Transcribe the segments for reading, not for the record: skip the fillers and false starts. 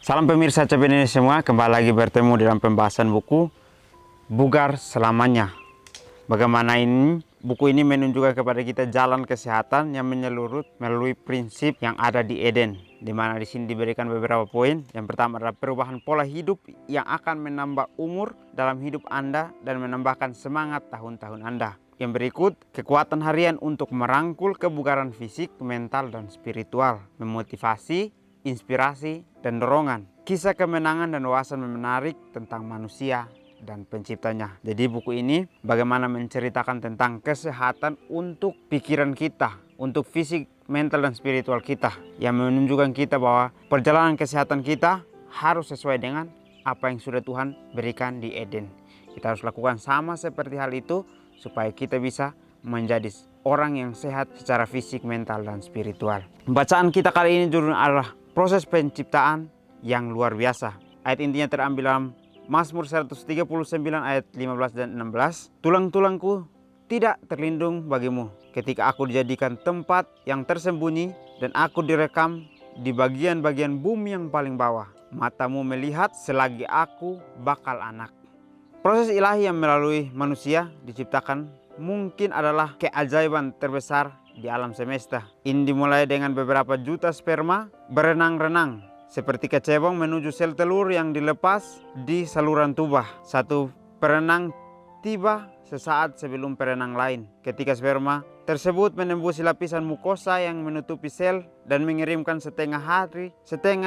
Salam pemirsa CP ini semua, kembali lagi bertemu dalam pembahasan buku Bugar Selamanya. Bagaimana buku ini menunjukkan kepada kita jalan kesehatan yang menyeluruh melalui prinsip yang ada di Eden, di mana di sini diberikan beberapa poin. Yang pertama adalah perubahan pola hidup yang akan menambah umur dalam hidup Anda dan menambahkan semangat tahun-tahun Anda. Yang berikut, kekuatan harian untuk merangkul kebugaran fisik, mental, dan spiritual, memotivasi, inspirasi, dan dorongan. Kisah kemenangan dan wawasan menarik tentang manusia dan penciptanya. Jadi buku ini bagaimana menceritakan tentang kesehatan untuk pikiran kita, untuk fisik, mental, dan spiritual kita, yang menunjukkan kita bahwa perjalanan kesehatan kita harus sesuai dengan apa yang sudah Tuhan berikan di Eden. Kita harus lakukan sama seperti hal itu supaya kita bisa menjadi orang yang sehat secara fisik, mental, dan spiritual. Bacaan kita kali ini judulnya adalah proses penciptaan yang luar biasa. Ayat intinya terambil dalam Mazmur 139 ayat 15 dan 16. Tulang-tulangku tidak terlindung bagimu ketika aku dijadikan tempat yang tersembunyi dan aku direkam di bagian-bagian bumi yang paling bawah. Matamu melihat selagi aku bakal anak. Proses ilahi yang melalui manusia diciptakan mungkin adalah keajaiban terbesar di alam semesta. Ini dimulai dengan beberapa juta sperma berenang-renang seperti kecebong menuju sel telur yang dilepas di saluran tubuh. Satu perenang tiba sesaat sebelum perenang lain. Ketika sperma tersebut menembusi lapisan mukosa yang menutupi sel dan mengirimkan setengah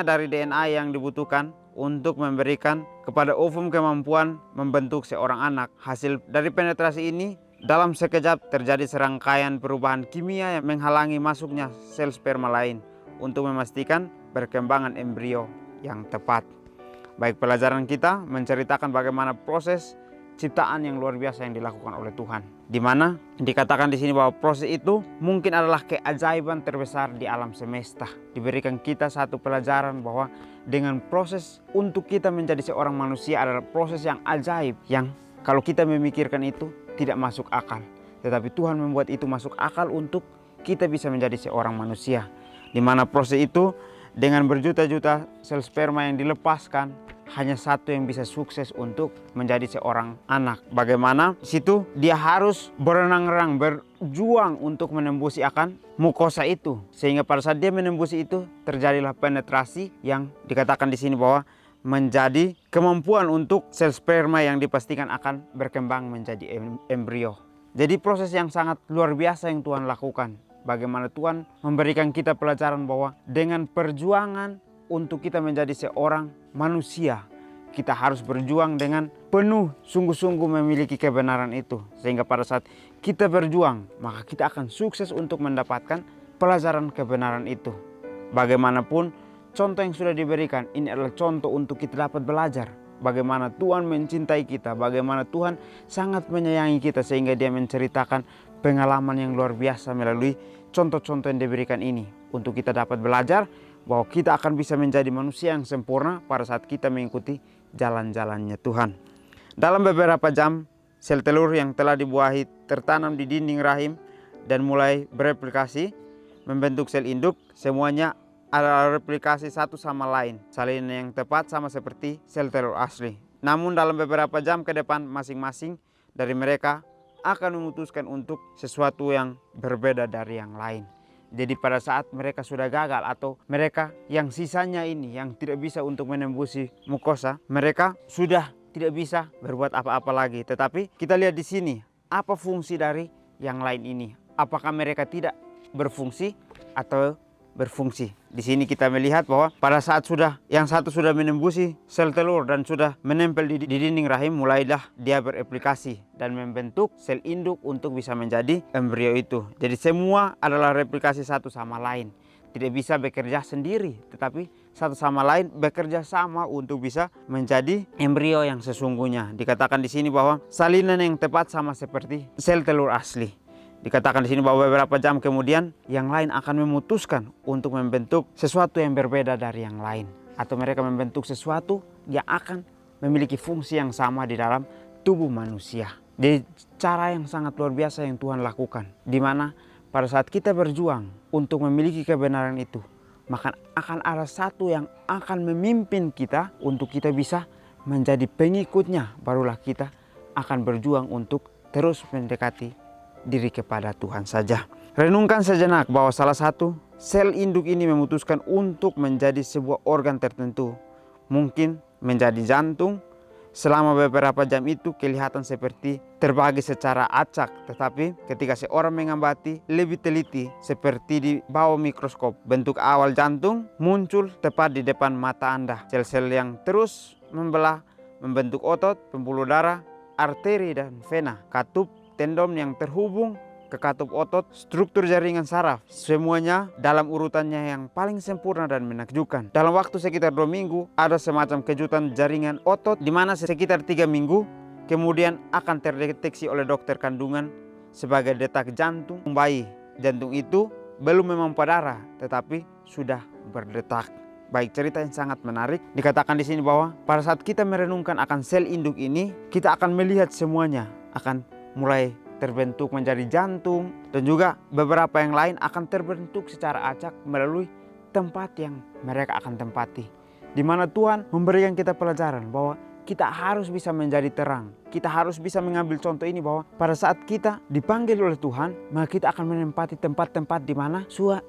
dari DNA yang dibutuhkan untuk memberikan kepada ovum kemampuan membentuk seorang anak. Hasil dari penetrasi ini, dalam sekejap terjadi serangkaian perubahan kimia yang menghalangi masuknya sel sperma lain untuk memastikan perkembangan embrio yang tepat. Baik, pelajaran kita menceritakan bagaimana proses ciptaan yang luar biasa yang dilakukan oleh Tuhan, di mana dikatakan di sini bahwa proses itu mungkin adalah keajaiban terbesar di alam semesta. Diberikan kita satu pelajaran bahwa dengan proses untuk kita menjadi seorang manusia adalah proses yang ajaib, yang kalau kita memikirkan itu tidak masuk akal. Tetapi Tuhan membuat itu masuk akal untuk kita bisa menjadi seorang manusia, di mana proses itu dengan berjuta-juta sel sperma yang dilepaskan, hanya satu yang bisa sukses untuk menjadi seorang anak. Bagaimana? Situ dia harus berenang-renang, berjuang untuk menembusi akan mukosa itu, sehingga pada saat dia menembusi itu terjadilah penetrasi yang dikatakan di sini bahwa menjadi kemampuan untuk sel sperma yang dipastikan akan berkembang menjadi embrio. Jadi proses yang sangat luar biasa yang Tuhan lakukan. Bagaimana Tuhan memberikan kita pelajaran bahwa dengan perjuangan untuk kita menjadi seorang manusia, kita harus berjuang dengan penuh sungguh-sungguh memiliki kebenaran itu. Sehingga pada saat kita berjuang, maka kita akan sukses untuk mendapatkan pelajaran kebenaran itu. Bagaimanapun contoh yang sudah diberikan, ini adalah contoh untuk kita dapat belajar bagaimana Tuhan mencintai kita, bagaimana Tuhan sangat menyayangi kita, sehingga dia menceritakan pengalaman yang luar biasa melalui contoh-contoh yang diberikan ini, untuk kita dapat belajar bahwa kita akan bisa menjadi manusia yang sempurna pada saat kita mengikuti jalan-jalannya Tuhan. Dalam beberapa jam, sel telur yang telah dibuahi tertanam di dinding rahim dan mulai bereplikasi membentuk sel induk. Semuanya adalah replikasi satu sama lain, salinan yang tepat sama seperti sel telur asli. Namun dalam beberapa jam ke depan, masing-masing dari mereka akan memutuskan untuk sesuatu yang berbeda dari yang lain. Jadi pada saat mereka sudah gagal, atau mereka yang sisanya ini yang tidak bisa untuk menembusi mukosa, mereka sudah tidak bisa berbuat apa-apa lagi. Tetapi kita lihat di sini, apa fungsi dari yang lain ini? Apakah mereka tidak berfungsi atau berfungsi? Di sini kita melihat bahwa pada saat yang satu sudah menembusi sel telur dan sudah menempel di dinding rahim, mulailah dia bereplikasi dan membentuk sel induk untuk bisa menjadi embrio itu. Jadi semua adalah replikasi satu sama lain, tidak bisa bekerja sendiri, tetapi satu sama lain bekerja sama untuk bisa menjadi embrio yang sesungguhnya. Dikatakan di sini bahwa salinan yang tepat sama seperti sel telur asli. Dikatakan di sini bahwa beberapa jam kemudian yang lain akan memutuskan untuk membentuk sesuatu yang berbeda dari yang lain, atau mereka membentuk sesuatu yang akan memiliki fungsi yang sama di dalam tubuh manusia. Jadi cara yang sangat luar biasa yang Tuhan lakukan, di mana pada saat kita berjuang untuk memiliki kebenaran itu, maka akan ada satu yang akan memimpin kita untuk kita bisa menjadi pengikutnya. Barulah kita akan berjuang untuk terus mendekati diri kepada Tuhan saja. Renungkan sejenak bahwa salah satu sel induk ini memutuskan untuk menjadi sebuah organ tertentu. Mungkin menjadi jantung. Selama beberapa jam itu kelihatan seperti terbagi secara acak. Tetapi ketika seorang mengamati lebih teliti seperti di bawah mikroskop, bentuk awal jantung muncul tepat di depan mata Anda. Sel-sel yang terus membelah membentuk otot, pembuluh darah, arteri dan vena, katup tendon yang terhubung ke katup otot, struktur jaringan saraf, semuanya dalam urutannya yang paling sempurna dan menakjubkan. Dalam waktu sekitar 2 minggu ada semacam kejutan jaringan otot di mana sekitar 3 minggu kemudian akan terdeteksi oleh dokter kandungan sebagai detak jantung bayi. Jantung itu belum memompa darah tetapi sudah berdetak. Baik, cerita yang sangat menarik. Dikatakan di sini bahwa pada saat kita merenungkan akan sel induk ini, kita akan melihat semuanya akan mulai terbentuk menjadi jantung, dan juga beberapa yang lain akan terbentuk secara acak melalui tempat yang mereka akan tempati. Di mana Tuhan memberikan kita pelajaran bahwa kita harus bisa menjadi terang. Kita harus bisa mengambil contoh ini bahwa pada saat kita dipanggil oleh Tuhan, maka kita akan menempati tempat-tempat di mana sudah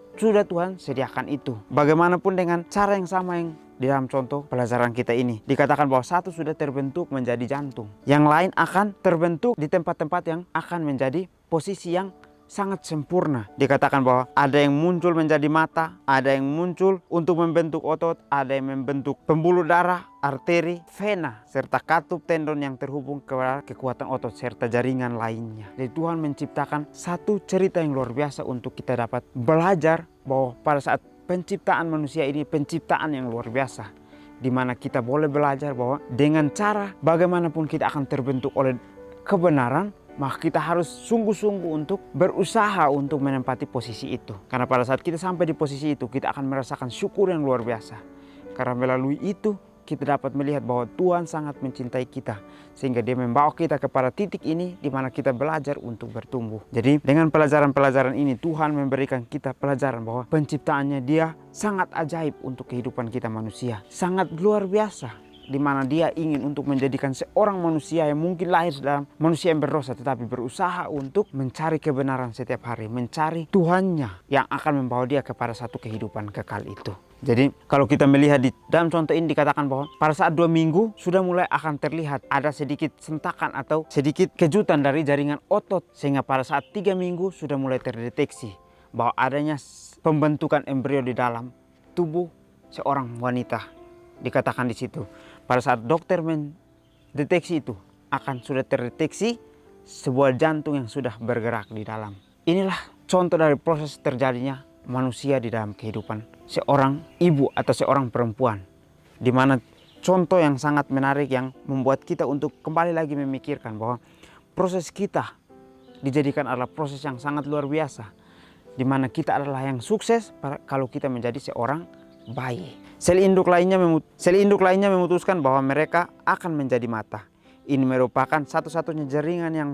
Tuhan sediakan itu. Bagaimanapun dengan cara yang sama yang di dalam contoh pelajaran kita ini, dikatakan bahwa satu sudah terbentuk menjadi jantung, yang lain akan terbentuk di tempat-tempat yang akan menjadi posisi yang sangat sempurna. Dikatakan bahwa ada yang muncul menjadi mata, ada yang muncul untuk membentuk otot, ada yang membentuk pembuluh darah, arteri, vena, serta katup tendon yang terhubung ke kekuatan otot serta jaringan lainnya. Jadi Tuhan menciptakan satu cerita yang luar biasa untuk kita dapat belajar bahwa pada saat penciptaan manusia ini penciptaan yang luar biasa, di mana kita boleh belajar bahwa dengan cara bagaimanapun kita akan terbentuk oleh kebenaran, maka kita harus sungguh-sungguh untuk berusaha untuk menempati posisi itu. Karena pada saat kita sampai di posisi itu, kita akan merasakan syukur yang luar biasa. Karena melalui itu kita dapat melihat bahwa Tuhan sangat mencintai kita, sehingga Dia membawa kita kepada titik ini di mana kita belajar untuk bertumbuh. Jadi dengan pelajaran-pelajaran ini Tuhan memberikan kita pelajaran bahwa penciptaannya Dia sangat ajaib untuk kehidupan kita manusia, sangat luar biasa, di mana Dia ingin untuk menjadikan seorang manusia yang mungkin lahir dalam manusia yang berdosa, tetapi berusaha untuk mencari kebenaran setiap hari, mencari Tuhannya yang akan membawa dia kepada satu kehidupan kekal itu. Jadi kalau kita melihat di dalam contoh ini dikatakan bahwa pada saat 2 minggu sudah mulai akan terlihat ada sedikit sentakan atau sedikit kejutan dari jaringan otot, sehingga pada saat 3 minggu sudah mulai terdeteksi bahwa adanya pembentukan embrio di dalam tubuh seorang wanita. Dikatakan di situ pada saat dokter mendeteksi itu akan sudah terdeteksi sebuah jantung yang sudah bergerak di dalam. Inilah contoh dari proses terjadinya manusia di dalam kehidupan seorang ibu atau seorang perempuan, di mana contoh yang sangat menarik yang membuat kita untuk kembali lagi memikirkan bahwa proses kita dijadikan adalah proses yang sangat luar biasa, di mana kita adalah yang sukses kalau kita menjadi seorang bayi. Sel induk lainnya memutuskan bahwa mereka akan menjadi mata. Ini merupakan satu-satunya jaringan yang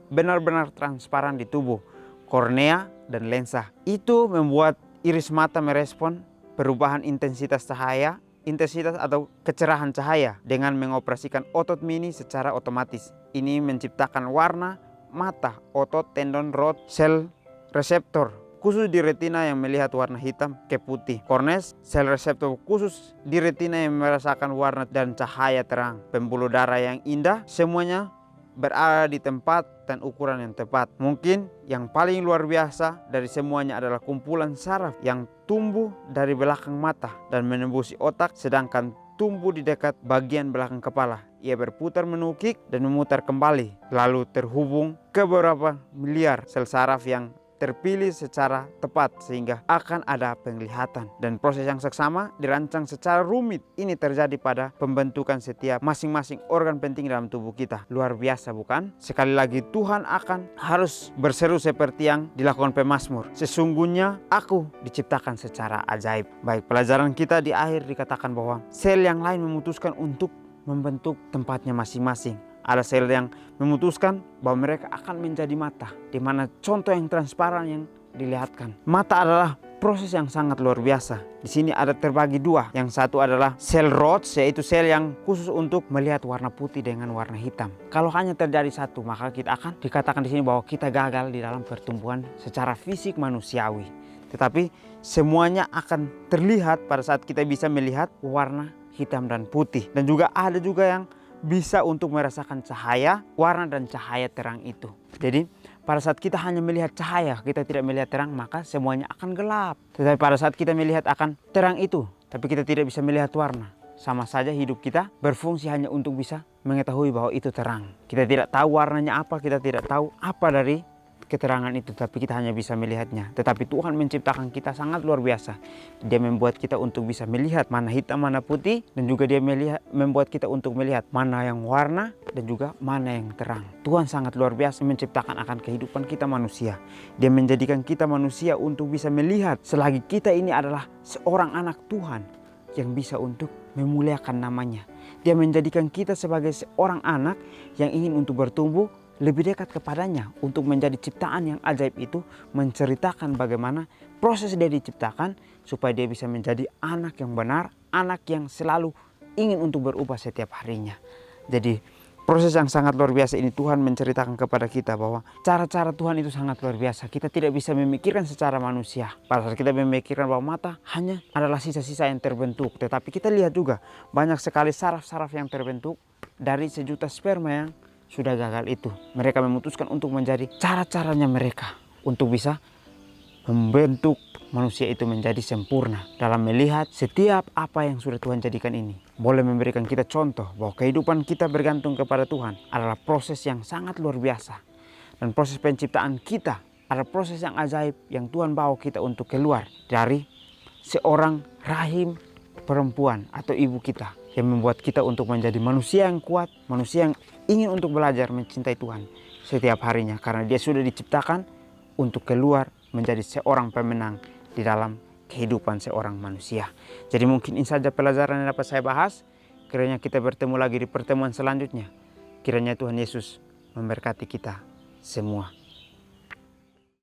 benar-benar transparan di tubuh, kornea dan lensa. Itu membuat iris mata merespon perubahan intensitas atau kecerahan cahaya dengan mengoperasikan otot mini secara otomatis. Ini menciptakan warna mata, otot, tendon, rod, sel reseptor khusus di retina yang melihat warna hitam ke putih. Kornes, sel reseptor khusus di retina yang merasakan warna dan cahaya terang. Pembuluh darah yang indah, semuanya berada di tempat dan ukuran yang tepat. Mungkin yang paling luar biasa dari semuanya adalah kumpulan saraf yang tumbuh dari belakang mata dan menembusi otak, sedangkan tumbuh di dekat bagian belakang kepala. Ia berputar menukik dan memutar kembali, lalu terhubung ke beberapa miliar sel saraf yang terpilih secara tepat sehingga akan ada penglihatan. Dan proses yang seksama dirancang secara rumit. Ini terjadi pada pembentukan setiap masing-masing organ penting dalam tubuh kita. Luar biasa bukan? Sekali lagi Tuhan akan harus berseru seperti yang dilakukan pemazmur. Sesungguhnya aku diciptakan secara ajaib. Baik, pelajaran kita di akhir dikatakan bahwa sel yang lain memutuskan untuk membentuk tempatnya masing-masing. Ada sel yang memutuskan bahwa mereka akan menjadi mata, di mana contoh yang transparan yang dilihatkan. Mata adalah proses yang sangat luar biasa. Di sini ada terbagi dua. Yang satu adalah sel rods, yaitu sel yang khusus untuk melihat warna putih dengan warna hitam. Kalau hanya terjadi satu, maka kita akan dikatakan di sini bahwa kita gagal di dalam pertumbuhan secara fisik manusiawi. Tetapi semuanya akan terlihat pada saat kita bisa melihat warna hitam dan putih. Dan juga ada juga yang bisa untuk merasakan cahaya, warna dan cahaya terang itu. Jadi pada saat kita hanya melihat cahaya, kita tidak melihat terang, maka semuanya akan gelap. Tetapi pada saat kita melihat akan terang itu, tapi kita tidak bisa melihat warna, sama saja hidup kita berfungsi hanya untuk bisa mengetahui bahwa itu terang. Kita tidak tahu warnanya apa, kita tidak tahu apa dari keterangan itu, tapi kita hanya bisa melihatnya. Tetapi Tuhan menciptakan kita sangat luar biasa. Dia membuat kita untuk bisa melihat mana hitam, mana putih, dan juga dia membuat kita untuk melihat mana yang warna dan juga mana yang terang. Tuhan sangat luar biasa menciptakan akan kehidupan kita manusia. Dia menjadikan kita manusia untuk bisa melihat selagi kita ini adalah seorang anak Tuhan yang bisa untuk memuliakan namanya. Dia menjadikan kita sebagai seorang anak yang ingin untuk bertumbuh lebih dekat kepadanya, untuk menjadi ciptaan yang ajaib itu, menceritakan bagaimana proses dia diciptakan supaya dia bisa menjadi anak yang benar, anak yang selalu ingin untuk berubah setiap harinya. Jadi proses yang sangat luar biasa ini Tuhan menceritakan kepada kita bahwa cara-cara Tuhan itu sangat luar biasa. Kita tidak bisa memikirkan secara manusia. Pada saat kita memikirkan bahwa mata hanya adalah sisa-sisa yang terbentuk, tetapi kita lihat juga banyak sekali saraf-saraf yang terbentuk dari sejuta sperma yang sudah gagal itu. Mereka memutuskan untuk menjadi cara-caranya mereka untuk bisa membentuk manusia itu menjadi sempurna dalam melihat setiap apa yang sudah Tuhan jadikan ini. Boleh memberikan kita contoh bahwa kehidupan kita bergantung kepada Tuhan adalah proses yang sangat luar biasa. Dan proses penciptaan kita adalah proses yang ajaib yang Tuhan bawa kita untuk keluar dari seorang rahim perempuan atau ibu kita, yang membuat kita untuk menjadi manusia yang kuat, manusia yang ingin untuk belajar mencintai Tuhan setiap harinya, karena dia sudah diciptakan untuk keluar menjadi seorang pemenang di dalam kehidupan seorang manusia. Jadi mungkin ini saja pelajaran yang dapat saya bahas. Kiranya kita bertemu lagi di pertemuan selanjutnya. Kiranya Tuhan Yesus memberkati kita semua.